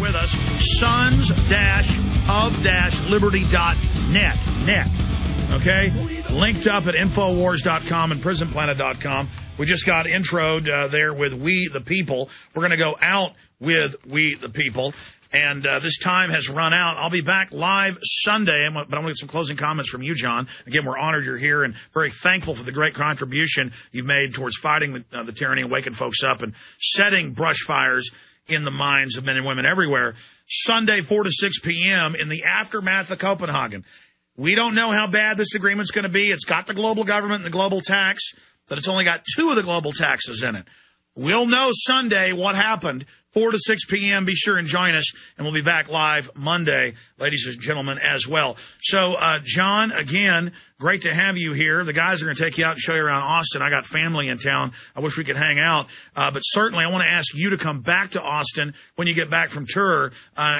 with us. sons-of-liberty.net. Net. Okay? Linked up at Infowars.com and PrisonPlanet.com. We just got introed there with We the People. We're going to go out with We the People. And this time has run out. I'll be back live Sunday, but I'm going to get some closing comments from you, John. Again, we're honored you're here and very thankful for the great contribution you've made towards fighting the tyranny and waking folks up and setting brush fires in the minds of men and women everywhere. Sunday, 4 to 6 p.m. in the aftermath of Copenhagen. We don't know how bad this agreement's going to be. It's got the global government and the global tax, but it's only got 2 of the global taxes in it. We'll know Sunday what happened. 4 to 6 p.m. Be sure and join us, and we'll be back live Monday, ladies and gentlemen, as well. So, John, again, great to have you here. The guys are going to take you out and show you around Austin. I got family in town. I wish we could hang out. But certainly I want to ask you to come back to Austin when you get back from tour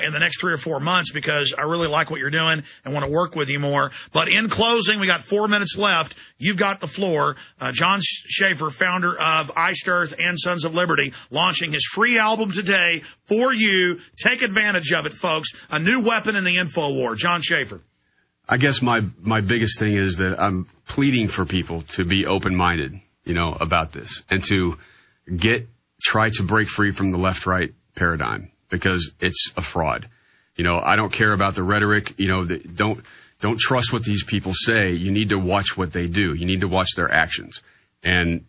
in the next 3 or 4 months, because I really like what you're doing and want to work with you more. But in closing, we got 4 minutes left. You've got the floor. Jon Schaffer, founder of Iced Earth and Sons of Liberty, launching his free album today for you. Take advantage of it, folks. A new weapon in the info war. Jon Schaffer. I guess my biggest thing is that I'm pleading for people to be open-minded, about this, and to try to break free from the left-right paradigm, because it's a fraud. I don't care about the rhetoric. Don't trust what these people say. You need to watch what they do. You need to watch their actions. And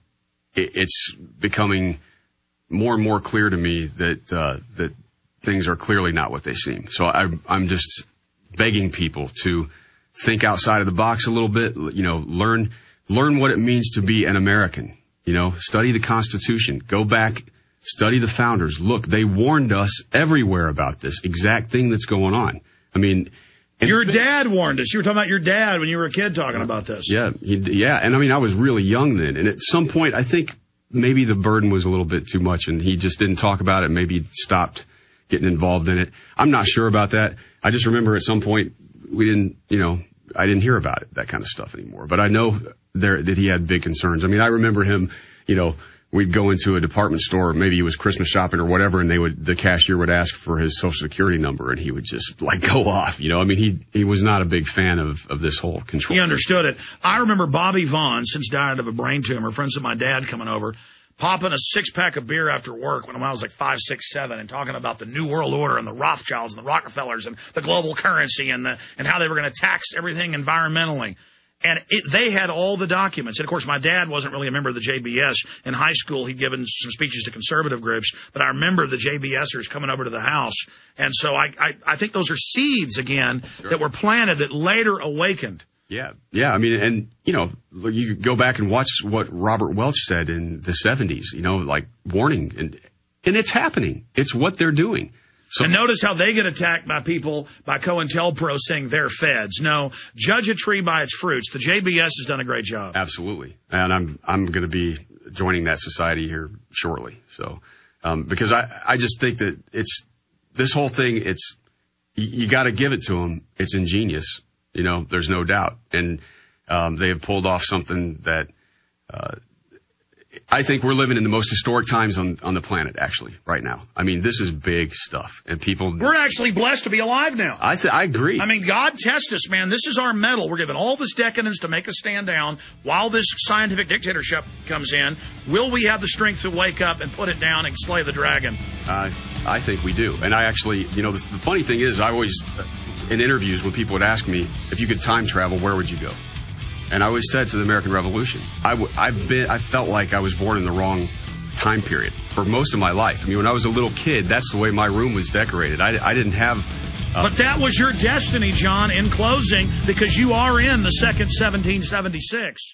it's becoming more and more clear to me that things are clearly not what they seem. So I'm just begging people to think outside of the box a little bit, learn what it means to be an American, study the Constitution, go back, study the founders. Look, they warned us everywhere about this exact thing that's going on. I mean, your dad warned us. You were talking about your dad when you were a kid talking about this. Yeah. And I was really young then. And at some point, I think maybe the burden was a little bit too much and he just didn't talk about it. Maybe he stopped getting involved in it. I'm not sure about that. I just remember at some point I didn't hear about it, that kind of stuff anymore. But I know that he had big concerns. I remember him, we'd go into a department store, maybe he was Christmas shopping or whatever, and the cashier would ask for his social security number and he would just go off, he was not a big fan of this whole control. He understood it. I remember Bobby Vaughn, since died of a brain tumor, friends of my dad coming over, popping a 6-pack of beer after work when I was like 5, 6, 7 and talking about the New World Order and the Rothschilds and the Rockefellers and the global currency and how they were going to tax everything environmentally. And they had all the documents. And, of course, my dad wasn't really a member of the JBS. In high school, he'd given some speeches to conservative groups. But I remember the JBSers coming over to the house. And so I think those are seeds, again, that were planted that later awakened. Yeah. And, you go back and watch what Robert Welch said in the 70s, warning. And it's happening. It's what they're doing. So, and notice how they get attacked by people, by COINTELPRO saying they're feds. No, judge a tree by its fruits. The JBS has done a great job. Absolutely. And I'm going to be joining that society here shortly. So, because I just think that this whole thing, you got to give it to them. It's ingenious. There's no doubt. And they have pulled off something that I think we're living in the most historic times on the planet, actually, right now. This is big stuff. And people... We're actually blessed to be alive now. I agree. God tests us, man. This is our medal. We're given all this decadence to make us stand down while this scientific dictatorship comes in. Will we have the strength to wake up and put it down and slay the dragon? I think we do. And I actually, the funny thing is, I always... in interviews, when people would ask me, if you could time travel, where would you go? And I always said to the American Revolution. I felt like I was born in the wrong time period for most of my life. When I was a little kid, that's the way my room was decorated. I didn't have... But that was your destiny, John, in closing, because you are in the second 1776.